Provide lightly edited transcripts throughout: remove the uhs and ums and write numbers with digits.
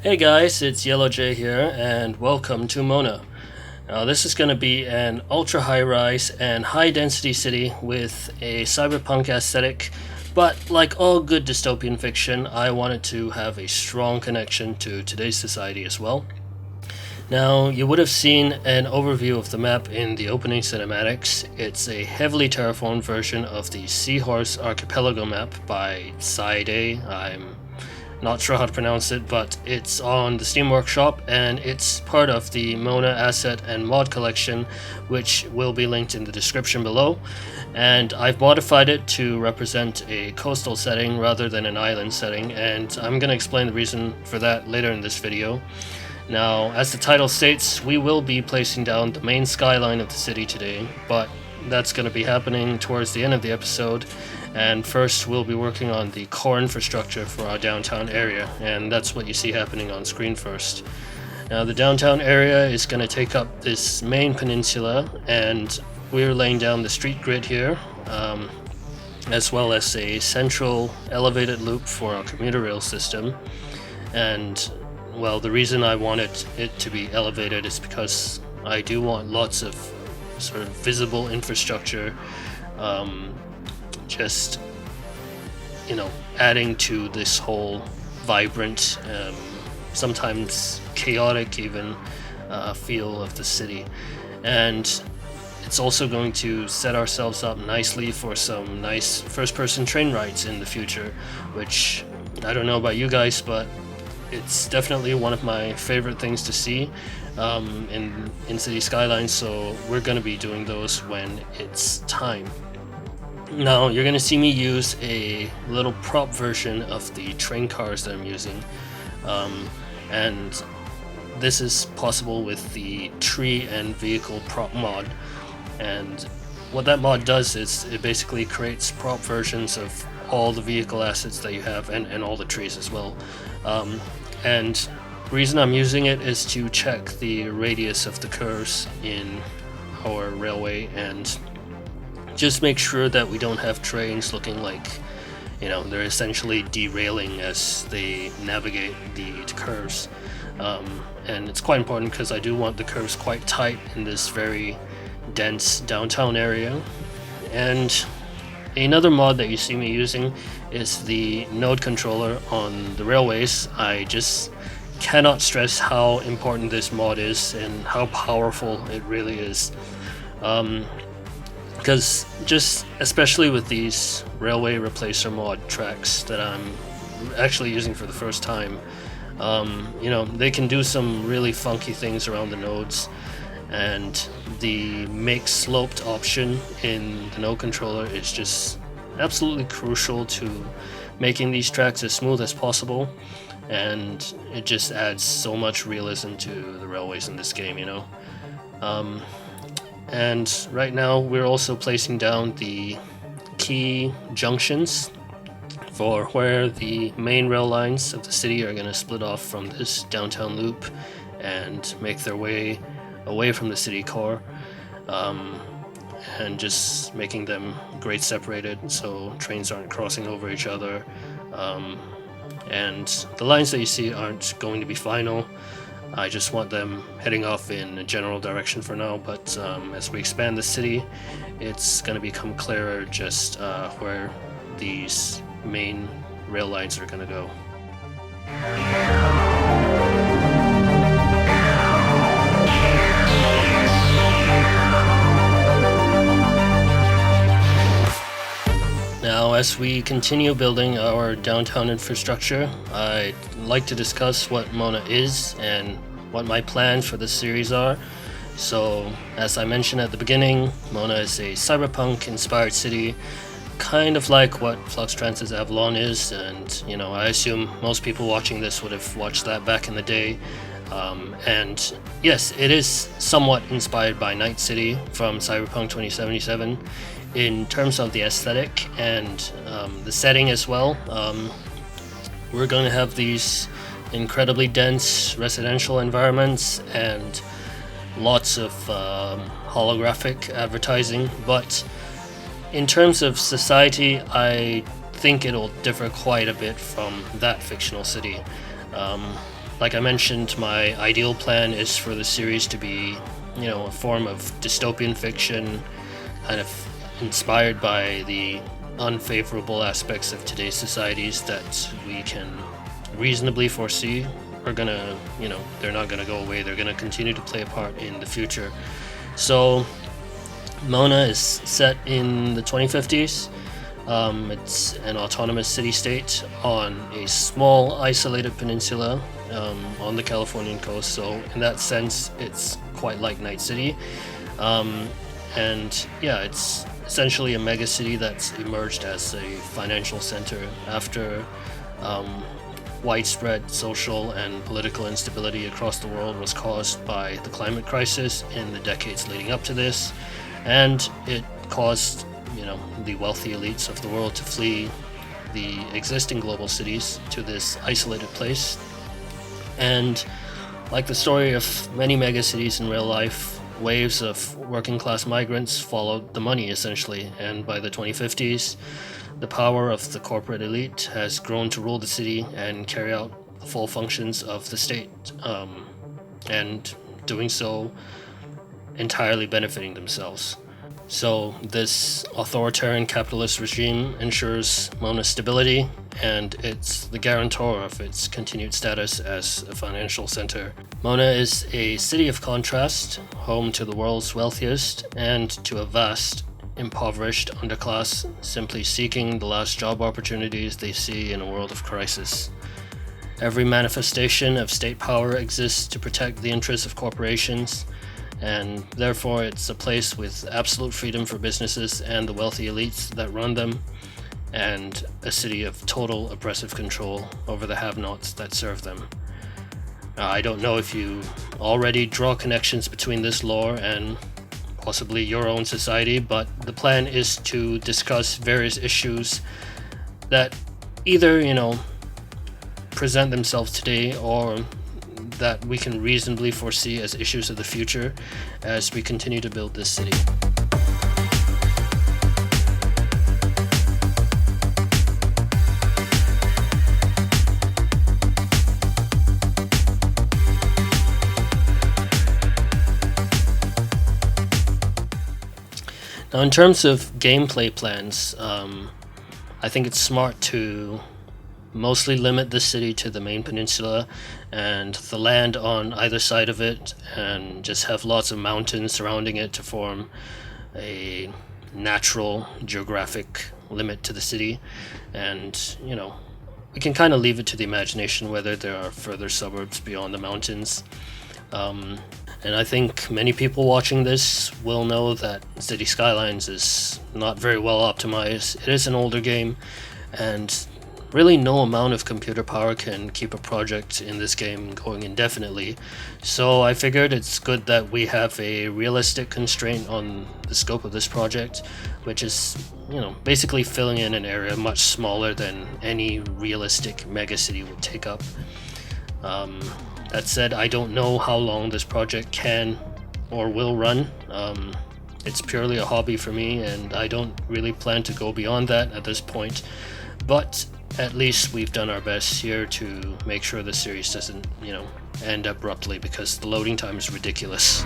Hey guys, it's Yellow J here, and welcome to Mona. Now, this is going to be an ultra high rise and high density city with a cyberpunk aesthetic, but like all good dystopian fiction, I wanted to have a strong connection to today's society as well. Now, you would have seen an overview of the map in the opening cinematics. It's a heavily terraformed version of the Seahorse Archipelago map by Side. I'm not sure how to pronounce it, but it's on the Steam Workshop and it's part of the Mona asset and mod collection, which will be linked in the description below. And I've modified it to represent a coastal setting rather than an island setting, and I'm going to explain the reason for that later in this video. Now, as the title states, we will be placing down the main skyline of the city today, but that's going to be happening towards the end of the episode. And first, we'll be working on the core infrastructure for our downtown area, and that's what you see happening on screen first. Now, the downtown area is going to take up this main peninsula, and we're laying down the street grid here, as well as a central elevated loop for our commuter rail system. And, well, the reason I wanted it to be elevated is because I do want lots of sort of visible infrastructure, just, adding to this whole vibrant, sometimes chaotic even, feel of the city. And it's also going to set ourselves up nicely for some nice first-person train rides in the future, which I don't know about you guys, but it's definitely one of my favorite things to see in City Skylines, so we're going to be doing those when it's time. Now, you're going to see me use a little prop version of the train cars that I'm using, and this is possible with the tree and vehicle prop mod. And what that mod does is it basically creates prop versions of all the vehicle assets that you have and all the trees as well. And the reason I'm using it is to check the radius of the curves in our railway and just make sure that we don't have trains looking like, they're essentially derailing as they navigate the curves. And it's quite important because I do want the curves quite tight in this very dense downtown area. And another mod that you see me using is the node controller on the railways. I just cannot stress how important this mod is and how powerful it really is. Because just especially with these railway replacer mod tracks that I'm actually using for the first time, they can do some really funky things around the nodes, and the make sloped option in the node controller is just absolutely crucial to making these tracks as smooth as possible, and it just adds so much realism to the railways in this game, And right now we're also placing down the key junctions for where the main rail lines of the city are going to split off from this downtown loop and make their way away from the city core, and just making them grade separated so trains aren't crossing over each other. And the lines that you see aren't going to be final. I just want them heading off in a general direction for now, but as we expand the city, it's going to become clearer just where these main rail lines are going to go. Now, as we continue building our downtown infrastructure, I'd like to discuss what Mona is and what my plans for this series are. So, as I mentioned at the beginning, Mona is a cyberpunk-inspired city, kind of like what Flux Transit's Avalon is, and, I assume most people watching this would have watched that back in the day. And yes, it is somewhat inspired by Night City from Cyberpunk 2077 in terms of the aesthetic and the setting as well. We're going to have these incredibly dense residential environments and lots of holographic advertising, but in terms of society, I think it'll differ quite a bit from that fictional city. Like I mentioned, my ideal plan is for the series to be, a form of dystopian fiction, kind of inspired by the unfavorable aspects of today's societies that we can reasonably foresee are gonna, they're not gonna go away. They're gonna continue to play a part in the future. So Mona is set in the 2050s. It's an autonomous city-state on a small, isolated peninsula on the Californian coast. So in that sense, it's quite like Night City. And yeah, it's essentially a mega city that's emerged as a financial center after widespread social and political instability across the world was caused by the climate crisis in the decades leading up to this. And it caused the wealthy elites of the world to flee the existing global cities to this isolated place. And like the story of many megacities in real life, waves of working class migrants followed the money essentially, and by the 2050s, the power of the corporate elite has grown to rule the city and carry out the full functions of the state, and doing so entirely benefiting themselves. So this authoritarian capitalist regime ensures Mona's stability, and it's the guarantor of its continued status as a financial center. Mona is a city of contrast, home to the world's wealthiest and to a vast, impoverished underclass simply seeking the last job opportunities they see in a world of crisis. Every manifestation of state power exists to protect the interests of corporations, and therefore it's a place with absolute freedom for businesses and the wealthy elites that run them, and a city of total oppressive control over the have-nots that serve them. I don't know if you already draw connections between this lore and possibly your own society, but the plan is to discuss various issues that either, present themselves today or that we can reasonably foresee as issues of the future as we continue to build this city. Now, in terms of gameplay plans, I think it's smart to mostly limit the city to the main peninsula and the land on either side of it, and just have lots of mountains surrounding it to form a natural geographic limit to the city. And we can kind of leave it to the imagination whether there are further suburbs beyond the mountains. And I think many people watching this will know that City Skylines is not very well optimized. It is an older game, and really no amount of computer power can keep a project in this game going indefinitely. So I figured it's good that we have a realistic constraint on the scope of this project, which is, basically filling in an area much smaller than any realistic megacity would take up. That said, I don't know how long this project can or will run. It's purely a hobby for me, and I don't really plan to go beyond that at this point. But at least we've done our best here to make sure the series doesn't, end abruptly, because the loading time is ridiculous.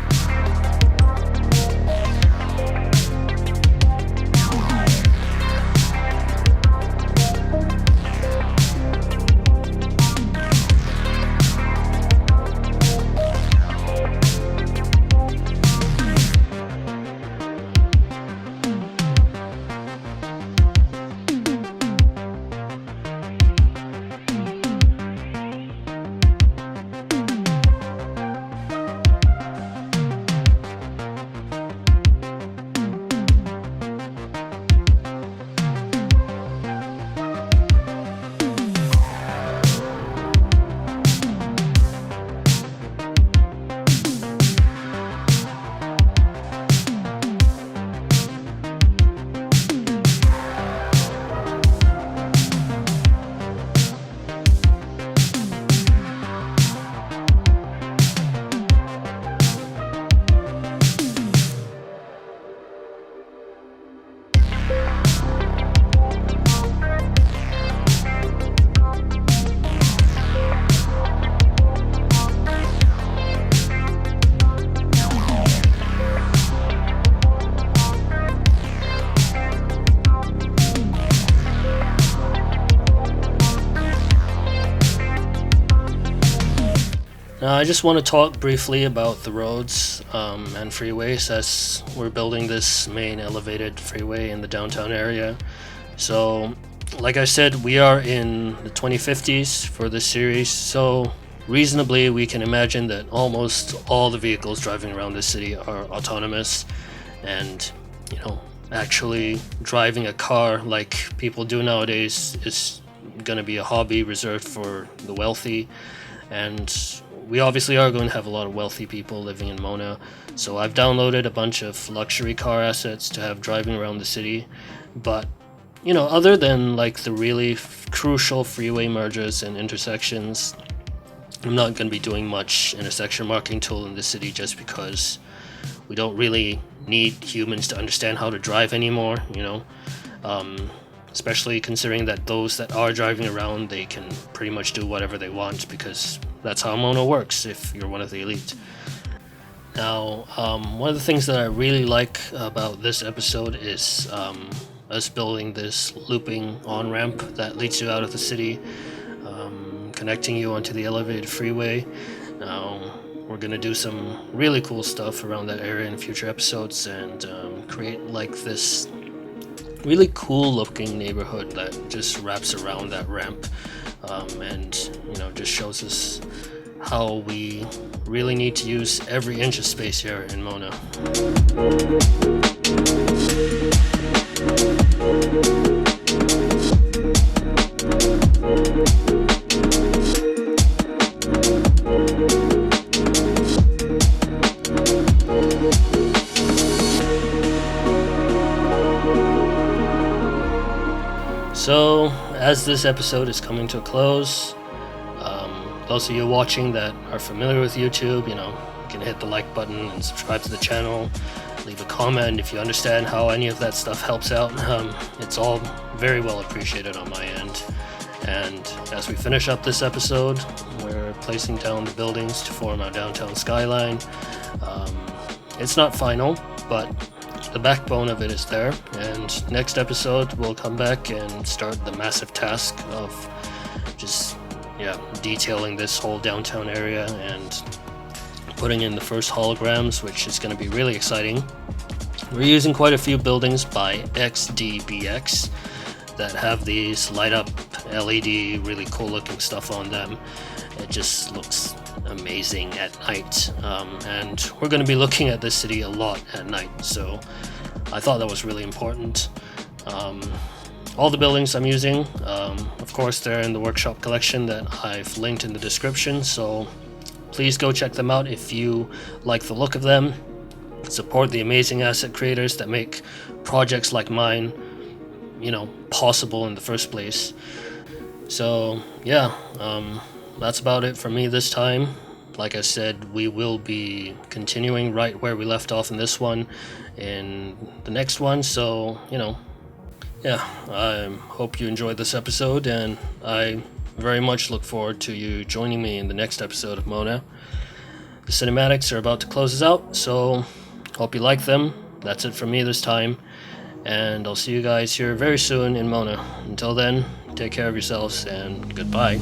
Now, I just want to talk briefly about the roads and freeways as we're building this main elevated freeway in the downtown area. So, like I said, we are in the 2050s for this series, so reasonably we can imagine that almost all the vehicles driving around the city are autonomous, and actually driving a car like people do nowadays is going to be a hobby reserved for the wealthy. And we obviously are going to have a lot of wealthy people living in Mona, so I've downloaded a bunch of luxury car assets to have driving around the city. But other than like the really crucial freeway mergers and intersections, I'm not going to be doing much intersection marking tool in the city, just because we don't really need humans to understand how to drive anymore, especially considering that those that are driving around, they can pretty much do whatever they want, because that's how Mona works if you're one of the elite. Now, one of the things that I really like about this episode is us building this looping on-ramp that leads you out of the city, connecting you onto the elevated freeway. Now, we're going to do some really cool stuff around that area in future episodes, and create like this really cool looking neighborhood that just wraps around that ramp, and just shows us how we really need to use every inch of space here in Mona. So, as this episode is coming to a close, those of you watching that are familiar with YouTube, you can hit the like button and subscribe to the channel, leave a comment if you understand how any of that stuff helps out. It's all very well appreciated on my end. And as we finish up this episode, we're placing down the buildings to form our downtown skyline. It's not final, but the backbone of it is there, and next episode we'll come back and start the massive task of just detailing this whole downtown area and putting in the first holograms, which is going to be really exciting. We're using quite a few buildings by XDBX that have these light up LED really cool looking stuff on them. It just looks amazing at night, and we're going to be looking at this city a lot at night, so I thought that was really important. All the buildings I'm using, of course, they're in the workshop collection that I've linked in the description, so please go check them out if you like the look of them. Support the amazing asset creators that make projects like mine possible in the first place. So that's about it for me this time. Like I said, we will be continuing right where we left off in this one in the next one, so I hope you enjoyed this episode, and I very much look forward to you joining me in the next episode of Mona. The cinematics are about to close us out, so hope you like them. That's it from me this time, and I'll see you guys here very soon in Mona. Until then, take care of yourselves, and goodbye.